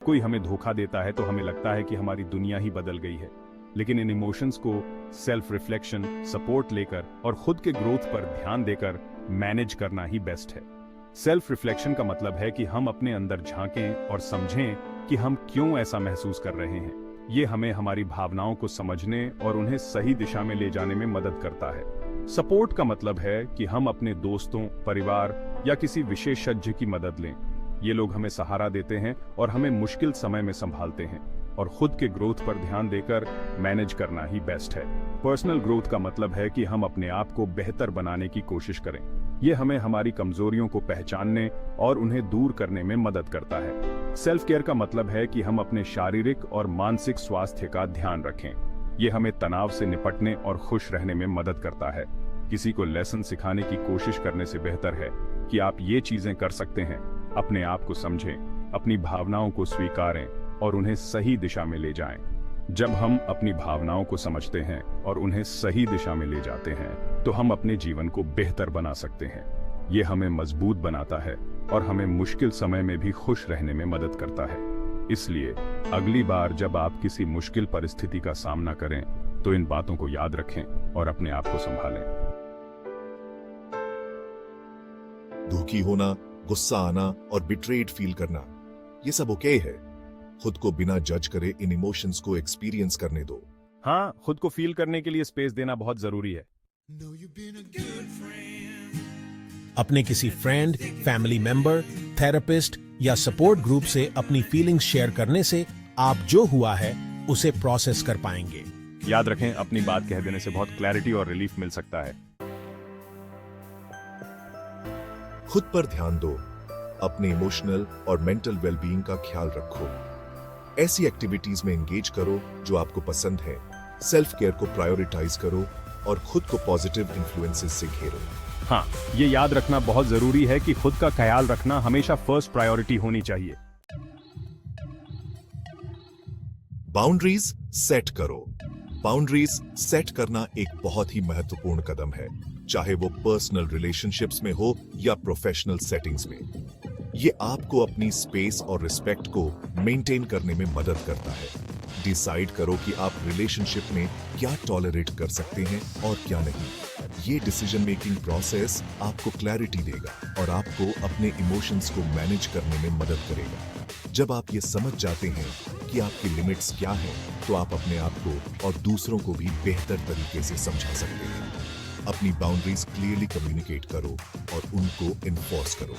कोई हमें धोखा देता है तो हमें लगता है कि हमारी दुनिया ही बदल गई है, लेकिन इन इमोशंस को सेल्फ रिफ्लेक्शन, सपोर्ट लेकर और खुद के ग्रोथ पर ध्यान देकर मैनेज करना ही बेस्ट है। सेल्फ रिफ्लेक्शन का मतलब है कि हम अपने अंदर झांकें और समझें कि हम क्यों ऐसा महसूस कर रहे हैं। ये हमें हमारी भावनाओं को समझने और उन्हें सही दिशा में ले जाने में मदद करता है। सपोर्ट का मतलब है कि हम अपने दोस्तों, परिवार या किसी विशेषज्ञ की मदद लें। ये लोग हमें सहारा देते हैं और हमें मुश्किल समय में संभालते हैं, और खुद के ग्रोथ पर ध्यान देकर मैनेज करना ही बेस्ट है। पर्सनल ग्रोथ का मतलब है कि हम अपने आप को बेहतर बनाने की कोशिश करें। ये हमें हमारी कमजोरियों को पहचानने और उन्हें दूर करने में मदद करता है। सेल्फ केयर का मतलब है कि हम अपने शारीरिक और मानसिक स्वास्थ्य का ध्यान रखें। ये हमें तनाव से निपटने और खुश रहने में मदद करता है। किसी को लेसन सिखाने की कोशिश करने से बेहतर है कि आप ये चीजें कर सकते हैं। अपने आप को समझें, अपनी भावनाओं को स्वीकारें और उन्हें सही दिशा में ले जाएं। जब हम अपनी भावनाओं को समझते हैं और उन्हें सही दिशा में ले जाते हैं, तो हम अपने जीवन को बेहतर बना सकते हैं। ये हमें मजबूत बनाता है और हमें मुश्किल समय में भी खुश रहने में मदद करता है। इसलिए अगली बार जब आप किसी मुश्किल परिस्थिति का सामना करें, तो इन बातों को याद रखें और अपने आप को संभालें। दुखी होना, गुस्सा आना और बिट्रेड फील करना, ये सब ओके है। खुद को बिना जज करे इन इमोशंस को एक्सपीरियंस करने दो। हाँ, खुद को फील करने के लिए स्पेस देना बहुत जरूरी है। अपने किसी फ्रेंड, फैमिली मेंबर, थेरेपिस्ट या सपोर्ट ग्रुप से अपनी फीलिंग्स शेयर करने से आप जो हुआ है उसे प्रोसेस कर पाएंगे। याद रखें, अपनी बात कह देने से बहुत क्लैरिटी और रिलीफ मिल सकता है। खुद पर ध्यान दो, अपने इमोशनल और मेंटल वेलबीइंग का ख्याल रखो। ऐसी एक्टिविटीज में एंगेज करो जो आपको पसंद है। सेल्फ केयर को प्रायोरिटाइज करो और खुद को पॉजिटिव इन्फ्लुएंसेस से घेरो। हाँ, ये याद रखना बहुत जरूरी है कि खुद का ख्याल रखना हमेशा फर्स्ट प्रायोरिटी होनी चाहिए। बाउंड्रीज सेट करो। बाउंड्रीज सेट करना एक बहुत ही महत्वपूर्ण कदम है, चाहे वो पर्सनल रिलेशनशिप्स में हो या प्रोफेशनल सेटिंग्स में। ये आपको अपनी स्पेस और रिस्पेक्ट को मेंटेन करने में मदद करता है। डिसाइड करो कि आप रिलेशनशिप में क्या टॉलरेट कर सकते हैं और क्या नहीं। ये डिसीजन मेकिंग प्रोसेस आपको क्लैरिटी देगा और आपको अपने इमोशंस को मैनेज करने में मदद करेगा। जब आप ये समझ जाते हैं कि आपकी लिमिट्स क्या हैं, तो आप अपने आप को और दूसरों को भी बेहतर तरीके से समझा सकते हैं। अपनी बाउंड्रीज क्लियरली कम्युनिकेट करो और उनको इन्फोर्स करो।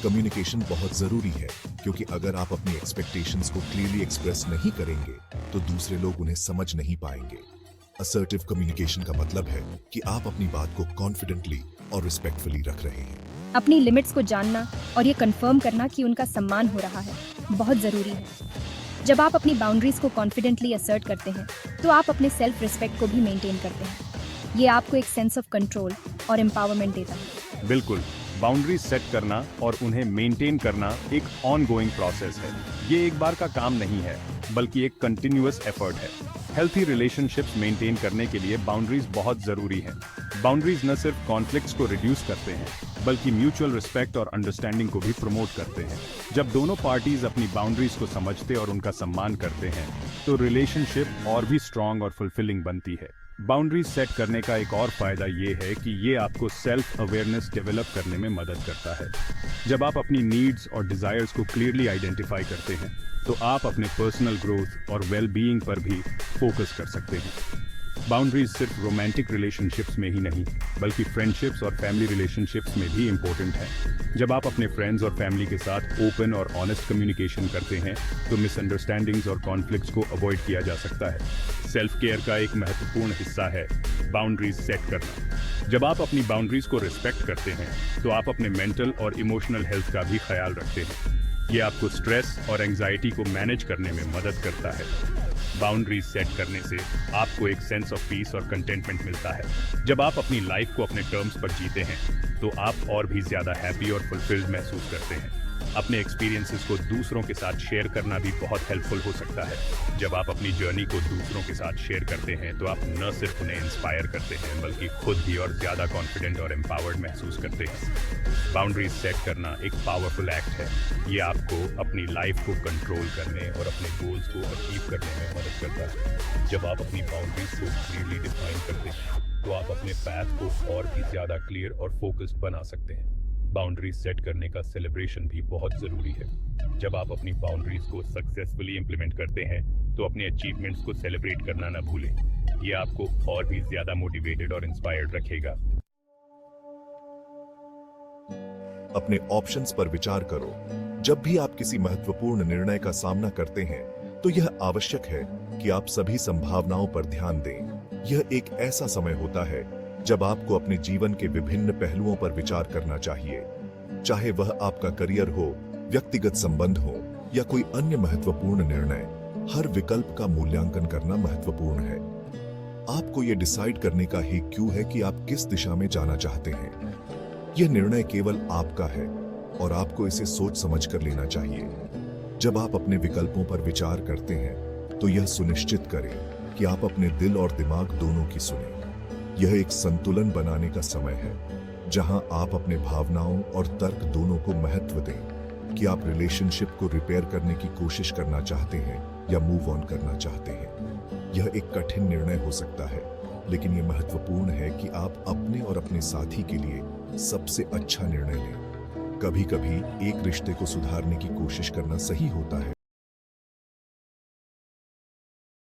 कम्युनिकेशन बहुत जरूरी है, क्योंकि अगर आप अपनी एक्सपेक्टेशंस को क्लियरली एक्सप्रेस नहीं करेंगे, तो दूसरे लोग उन्हें समझ नहीं पाएंगे। असर्टिव कम्युनिकेशन का मतलब है कि आप अपनी बात को कॉन्फिडेंटली और रिस्पेक्टफुली रख रहे हैं। अपनी लिमिट्स को जानना और ये कंफर्म करना कि उनका सम्मान हो रहा है बहुत जरूरी है। जब आप अपनी बाउंड्रीज को कॉन्फिडेंटली असर्ट करते हैं, तो आप अपने सेल्फ रिस्पेक्ट को भी मेंटेन करते हैं। ये आपको एक सेंस ऑफ कंट्रोल और एम्पावरमेंट देता है। बिल्कुल, बाउंड्रीज सेट करना और उन्हें मेंटेन करना एक ऑनगोइंग प्रोसेस है। ये एक बार का काम नहीं है, बल्कि एक कंटिन्यूअस एफर्ट है। हेल्थी रिलेशनशिप्स मेंटेन करने के लिए बाउंड्रीज बहुत जरूरी हैं। बाउंड्रीज न सिर्फ कॉन्फ्लिक्ट्स को रिड्यूस करते हैं, बल्कि म्यूचुअल रिस्पेक्ट और अंडरस्टैंडिंग को भी प्रमोट करते हैं। जब दोनों पार्टीज अपनी बाउंड्रीज को समझते और उनका सम्मान करते हैं, तो रिलेशनशिप और भी स्ट्रांग और फुलफिलिंग बनती है। बाउंड्रीज सेट करने का एक और फायदा ये है कि ये आपको सेल्फ अवेयरनेस डेवलप करने में मदद करता है। जब आप अपनी नीड्स और डिजायर्स को क्लियरली आइडेंटिफाई करते हैं, तो आप अपने पर्सनल ग्रोथ और वेल बीइंग पर भी फोकस कर सकते हैं। बाउंड्रीज सिर्फ रोमांटिक रिलेशनशिप्स में ही नहीं, बल्कि फ्रेंडशिप्स और फैमिली रिलेशनशिप्स में भी इम्पोर्टेंट है। जब आप अपने फ्रेंड्स और फैमिली के साथ ओपन और ऑनेस्ट कम्युनिकेशन करते हैं, तो मिसअंडरस्टैंडिंग्स और कॉन्फ्लिक्ट्स को अवॉइड किया जा सकता है। सेल्फ केयर का एक महत्वपूर्ण हिस्सा है बाउंड्रीज सेट करना। जब आप अपनी बाउंड्रीज को रिस्पेक्ट करते हैं, तो आप अपने मेंटल और इमोशनल हेल्थ का भी ख्याल रखते हैं। ये आपको स्ट्रेस और एंजाइटी को मैनेज करने में मदद करता है। बाउंड्रीज सेट करने से आपको एक सेंस ऑफ पीस और कंटेंटमेंट मिलता है। जब आप अपनी लाइफ को अपने टर्म्स पर जीते हैं, तो आप और भी ज्यादा हैप्पी और फुलफिल्ड महसूस करते हैं। अपने एक्सपीरियंसेस को दूसरों के साथ शेयर करना भी बहुत हेल्पफुल हो सकता है। जब आप अपनी जर्नी को दूसरों के साथ शेयर करते हैं तो आप न सिर्फ उन्हें इंस्पायर करते हैं बल्कि खुद भी और ज़्यादा कॉन्फिडेंट और एम्पावर्ड महसूस करते हैं। बाउंड्रीज सेट करना एक पावरफुल एक्ट है। ये आपको अपनी लाइफ को कंट्रोल करने और अपने गोल्स को अचीव करने में मदद करता है। जब आप अपनी बाउंड्रीज को क्लियरली डिफाइन करते हैं तो आप अपने पैथ को और भी ज़्यादा क्लियर और फोकस्ड बना सकते हैं। बाउंड्रीज सेट करने का सेलिब्रेशन भी बहुत ज़रूरी है। जब आप अपनी बाउंड्रीज को सक्सेसफुली इंप्लीमेंट करते हैं तो अपने अचीवमेंट्स को सेलिब्रेट करना ना भूलें। ये आपको और भी ज़्यादा मोटिवेटेड और इंस्पायर्ड रखेगा। अपने ऑप्शंस पर विचार करो। जब भी आप किसी महत्वपूर्ण निर्णय का सामना करते हैं तो यह आवश्यक है कि आप सभी संभावनाओं पर ध्यान दें। यह एक ऐसा समय होता है जब आपको अपने जीवन के विभिन्न पहलुओं पर विचार करना चाहिए, चाहे वह आपका करियर हो, व्यक्तिगत संबंध हो या कोई अन्य महत्वपूर्ण निर्णय। हर विकल्प का मूल्यांकन करना महत्वपूर्ण है। आपको यह डिसाइड करने का ही क्यों है कि आप किस दिशा में जाना चाहते हैं। यह निर्णय केवल आपका है और आपको इसे सोच समझ कर लेना चाहिए। जब आप अपने विकल्पों पर विचार करते हैं तो यह सुनिश्चित करें कि आप अपने दिल और दिमाग दोनों की सुनें। यह एक संतुलन बनाने का समय है जहां आप अपने भावनाओं और तर्क दोनों को महत्व दें कि आप रिलेशनशिप को रिपेयर करने की कोशिश करना चाहते हैं या मूव ऑन करना चाहते हैं। यह एक कठिन निर्णय हो सकता है, लेकिन यह महत्वपूर्ण है कि आप अपने और अपने साथी के लिए सबसे अच्छा निर्णय लें। कभी-कभी एक रिश्ते को सुधारने की कोशिश करना सही होता है,